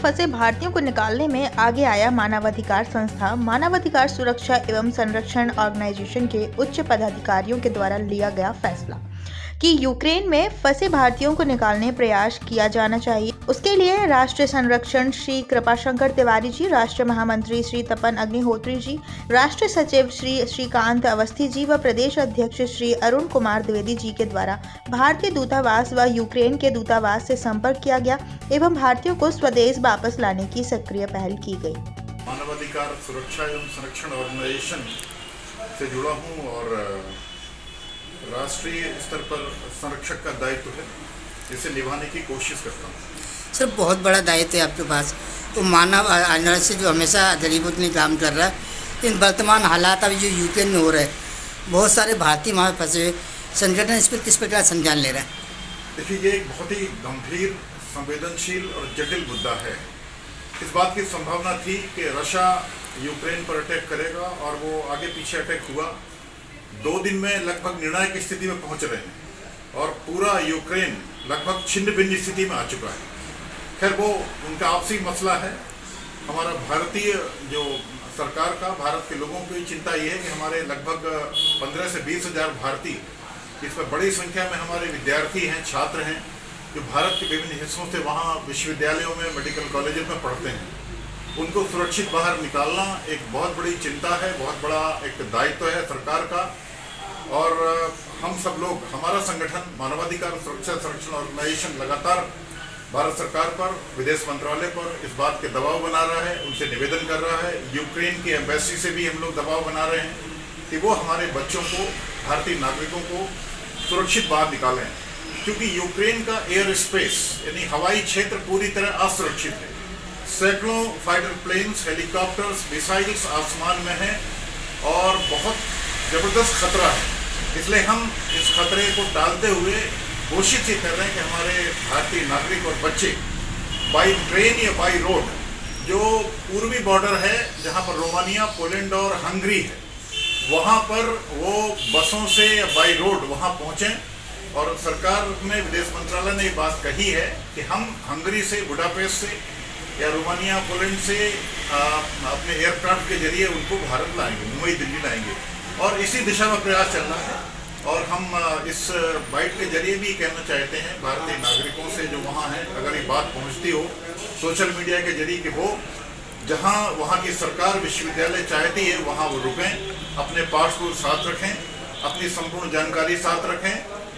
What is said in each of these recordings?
फंसे भारतीयों को निकालने में आगे आया मानवाधिकार संस्था मानवाधिकार सुरक्षा एवं संरक्षण ऑर्गेनाइजेशन के उच्च पदाधिकारियों के द्वारा लिया गया फैसला कि यूक्रेन में फंसे भारतीयों को निकालने प्रयास किया जाना चाहिए। उसके लिए राष्ट्रीय संरक्षण श्री कृपाशंकर तिवारी जी, राष्ट्रीय महामंत्री श्री तपन अग्निहोत्री जी, राष्ट्रीय सचिव श्री श्रीकांत अवस्थी जी व प्रदेश अध्यक्ष श्री अरुण कुमार द्विवेदी जी के द्वारा भारतीय दूतावास व यूक्रेन के दूतावास से संपर्क किया गया एवं भारतीयों को स्वदेश वापस लाने की सक्रिय पहल की गई। मानवाधिकार सुरक्षा एवं संरक्षण ऑर्गेनाइजेशन से जुड़ा हूँ और राष्ट्रीय स्तर पर संरक्षक का दायित्व है, इसे निभाने की कोशिश करता हूँ। सर, बहुत बड़ा दायित्व है आपके पास। तो मानव अधिकार से जो हमेशा जड़ीबूटी में काम कर रहा है, इन वर्तमान हालात अभी जो यूक्रेन में हो रहे हैं, बहुत सारे भारतीय वहाँ फंसे हुए, संगठन इस पर किस प्रकार संज्ञान ले रहा है? देखिए, ये एक बहुत ही गंभीर, संवेदनशील और जटिल मुद्दा है। इस बात की संभावना थी कि रशिया यूक्रेन पर अटैक करेगा और वो आगे पीछे अटैक हुआ। 2 दिन में लगभग निर्णायक की स्थिति में पहुंच रहे हैं और पूरा यूक्रेन लगभग छिन्न भिन्न स्थिति में आ चुका है। खैर, वो उनका आपसी मसला है। हमारा भारतीय जो सरकार का, भारत के लोगों की चिंता ये है कि हमारे लगभग 15 से 20 हज़ार भारतीय, इसमें बड़ी संख्या में हमारे विद्यार्थी हैं, छात्र हैं, जो भारत के विभिन्न हिस्सों से वहाँ विश्वविद्यालयों में, मेडिकल कॉलेजों में पढ़ते हैं। उनको सुरक्षित बाहर निकालना एक बहुत बड़ी चिंता है, बहुत बड़ा एक दायित्व है सरकार का। और हम सब लोग, हमारा संगठन मानवाधिकार सुरक्षा संरक्षण ऑर्गेनाइजेशन लगातार भारत सरकार पर, विदेश मंत्रालय पर इस बात के दबाव बना रहा है, उनसे निवेदन कर रहा है। यूक्रेन की एम्बेसी से भी हम लोग दबाव बना रहे हैं कि वो हमारे बच्चों को, भारतीय नागरिकों को सुरक्षित बाहर निकालें, क्योंकि यूक्रेन का एयर स्पेस यानी हवाई क्षेत्र पूरी तरह असुरक्षित है। सैकड़ों फाइटर प्लेन्स, हेलीकॉप्टर्स, मिसाइल्स आसमान में हैं और बहुत ज़बरदस्त खतरा है। इसलिए हम इस खतरे को टालते हुए कोशिश ये कर रहे हैं कि हमारे भारतीय नागरिक और बच्चे बाई ट्रेन या बाई रोड, जो पूर्वी बॉर्डर है जहां पर रोमानिया, पोलैंड और हंगरी है, वहां पर वो बसों से या बाई रोड वहां पहुंचें। और सरकार ने, विदेश मंत्रालय ने ये बात कही है कि हम हंगरी से, बुडापेस्ट से या रोमानिया, पोलैंड से अपने एयरक्राफ्ट के जरिए उनको भारत लाएंगे, मुंबई, दिल्ली लाएंगे। और इसी दिशा में प्रयास चल रहा है। और हम इस बाइट के जरिए भी कहना चाहते हैं भारतीय नागरिकों से जो वहाँ हैं, अगर ये बात पहुँचती हो सोशल मीडिया के जरिए, कि वो जहाँ वहाँ की सरकार, विश्वविद्यालय चाहती है वहाँ वो रुकें, अपने पासपोर्ट साथ रखें, अपनी संपूर्ण जानकारी साथ रखें,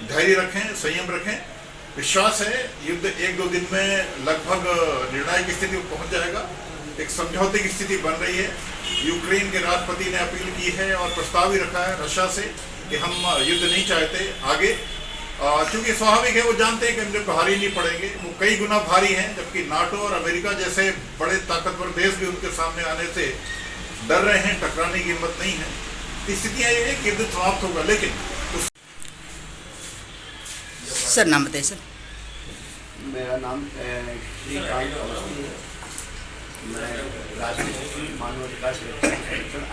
धैर्य रखें, संयम रखें। विश्वास है युद्ध 1-2 दिन में लगभग निर्णायक स्थिति में पहुँच जाएगा। एक समझौते की स्थिति बन रही है। यूक्रेन के राष्ट्रपति ने अपील की है और प्रस्ताव भी रखा है रशिया से कि हम युद्ध नहीं चाहते आगे, क्योंकि स्वाभाविक है, वो जानते हैं कि हम जब भारी नहीं पड़ेंगे, वो कई गुना भारी हैं, जबकि नाटो और अमेरिका जैसे बड़े ताकतवर देश भी उनके सामने आने से डर रहे हैं, टकराने की हिम्मत नहीं है। स्थितियाँ ये है कि युद्ध समाप्त होगा, लेकिन सर, नाम बताइए सर। मेरा नाम श्रीकांत अवस्थी है। मैं राष्ट्रीय मानवाधिकार सुरक्षा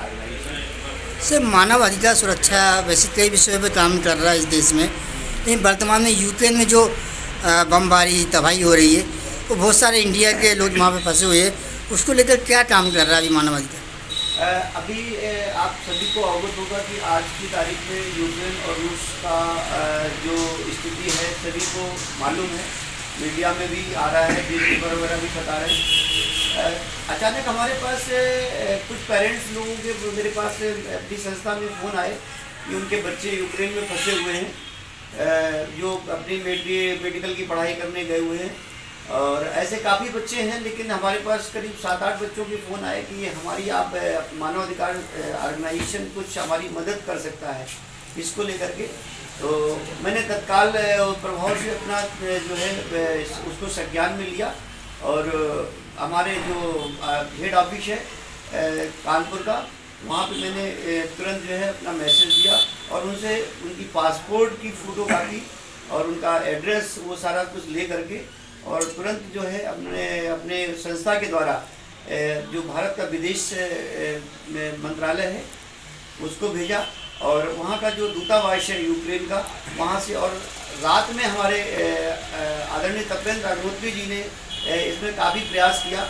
ऑर्गेनाइजेशन। सर, मानव अधिकार सुरक्षा वैसे कई विषयों पर काम कर रहा है इस देश में, लेकिन वर्तमान में यूक्रेन में जो बमबारी, तबाही हो रही है, वो बहुत सारे इंडिया के लोग वहाँ पे फंसे हुए हैं, उसको लेकर क्या काम कर रहा है अभी मानवाधिकार? अभी आप सभी को अवगत होगा कि आज की तारीख में यूक्रेन और रूस का जो स्थिति है सभी को मालूम है, मीडिया में भी आ रहा है, न्यूज़ पेपर वगैरह भी बता रहे हैं। अचानक हमारे पास कुछ पेरेंट्स लोगों के, मेरे पास अपनी संस्था में फ़ोन आए कि उनके बच्चे यूक्रेन में फंसे हुए हैं, जो अपनी मेडिकल की पढ़ाई करने गए हुए हैं। और ऐसे काफ़ी बच्चे हैं, लेकिन हमारे पास करीब 7-8 बच्चों के फ़ोन आए कि ये हमारी आप मानवाधिकार ऑर्गेनाइजेशन कुछ हमारी मदद कर सकता है इसको लेकर के। तो मैंने तत्काल प्रभाव से अपना जो है उसको संज्ञान में लिया और हमारे जो हेड ऑफिस है कानपुर का, वहाँ पे मैंने तुरंत जो है अपना मैसेज दिया और उनसे उनकी पासपोर्ट की फ़ोटोकॉपी और उनका एड्रेस वो सारा कुछ ले करके और तुरंत जो है अपने संस्था के द्वारा जो भारत का विदेश मंत्रालय है उसको भेजा और वहाँ का जो दूतावास है यूक्रेन का, वहाँ से, और रात में हमारे आदरणीय तपेंद्र अग्निहोत्री जी ने इसमें काफ़ी प्रयास किया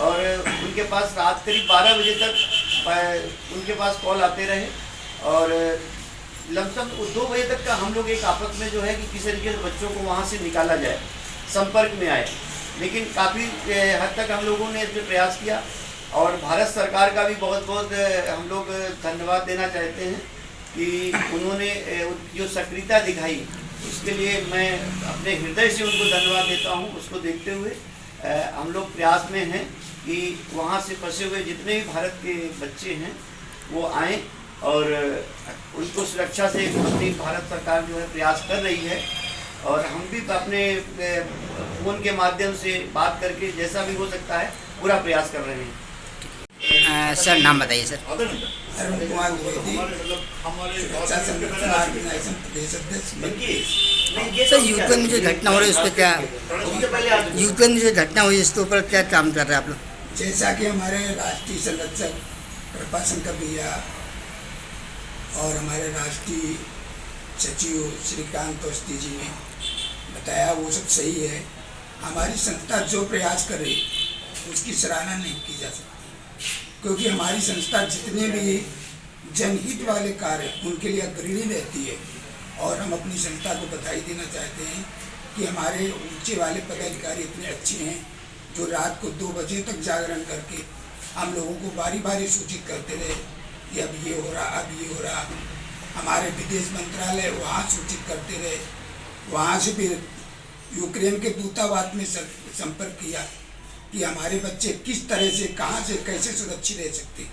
और उनके पास रात करीब 12 बजे तक उनके पास कॉल आते रहे और लमसम 2 बजे तक का हम लोग एक आपस में जो है कि किसी तरीके से बच्चों को वहाँ से निकाला जाए, संपर्क में आए, लेकिन काफ़ी हद तक हम लोगों ने इसमें प्रयास किया और भारत सरकार का भी बहुत बहुत हम लोग धन्यवाद देना चाहते हैं कि उन्होंने जो सक्रियता दिखाई उसके लिए मैं अपने हृदय से उनको धन्यवाद देता हूँ। उसको देखते हुए हम लोग प्रयास में हैं कि वहाँ से फंसे हुए जितने भी भारत के बच्चे हैं वो आएँ और उनको सुरक्षा से अपनी भारत सरकार जो है प्रयास कर रही है और हम भी अपने फ़ोन के माध्यम से बात करके जैसा भी हो सकता है पूरा प्रयास कर रहे हैं। सर नाम बताइए सर। अरुण कुमार द्विवेदी, सुरक्षा संरक्षण ऑर्गेनाइजेशन प्रदेश अध्यक्ष। सर यूक्रेन में जो घटना हो रही है उस पर क्या, यूक्रेन में जो घटना हुई है इसके ऊपर क्या काम कर रहे हैं आप लोग? जैसा कि हमारे राष्ट्रीय संरक्षक कृपाशंकर भैया और हमारे राष्ट्रीय सचिव श्रीकांत अवस्थी जी ने बताया वो सब सही है। हमारी संस्था जो प्रयास करे उसकी सराहना नहीं की जा सकती, क्योंकि हमारी संस्था जितने भी जनहित वाले कार्य उनके लिए अग्रणी रहती है और हम अपनी संस्था को बधाई देना चाहते हैं कि हमारे ऊंचे वाले पदाधिकारी इतने अच्छे हैं जो रात को 2 बजे तक जागरण करके हम लोगों को बारी बारी सूचित करते रहे कि अब ये हो रहा, अब ये हो रहा। हमारे विदेश मंत्रालय वहाँ सूचित करते रहे, वहाँ से फिर यूक्रेन के दूतावास में संपर्क किया कि हमारे बच्चे किस तरह से, कहाँ से, कैसे सुरक्षित रह सकते।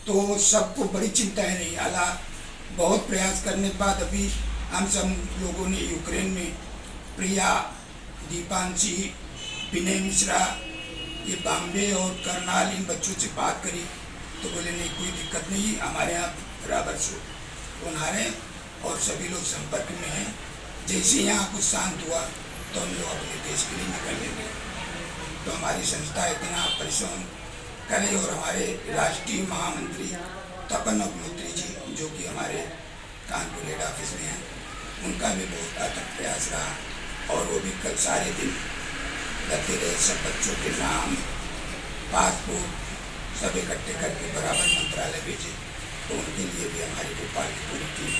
तो सबको बड़ी चिंताएं रही। हालांकि बहुत प्रयास करने के बाद अभी हम सब लोगों ने यूक्रेन में प्रिया, दीपांशी, विनय मिश्रा, ये बॉम्बे और करनाल, इन बच्चों से बात करी तो बोले नहीं कोई दिक्कत नहीं, हमारे यहाँ बराबर से बना रहे और सभी लोग संपर्क में हैं। जैसे यहाँ कुछ शांत हुआ तो हम लोग अपने देश के लिए निकल लेंगे। तो हमारी संस्था इतना परिश्रम करे और हमारे राष्ट्रीय महामंत्री तपन अग्निहोत्री जी जो कि हमारे कानपुर हेड ऑफिस में हैं, उनका भी बहुत अथक प्रयास रहा और वो भी कल सारे दिन लगे रहे। सब बच्चों के नाम, पासपोर्ट सब इकट्ठे करके बराबर मंत्रालय भेजे। तो उनके लिए भी हमारी भोपाल की पूरी टीम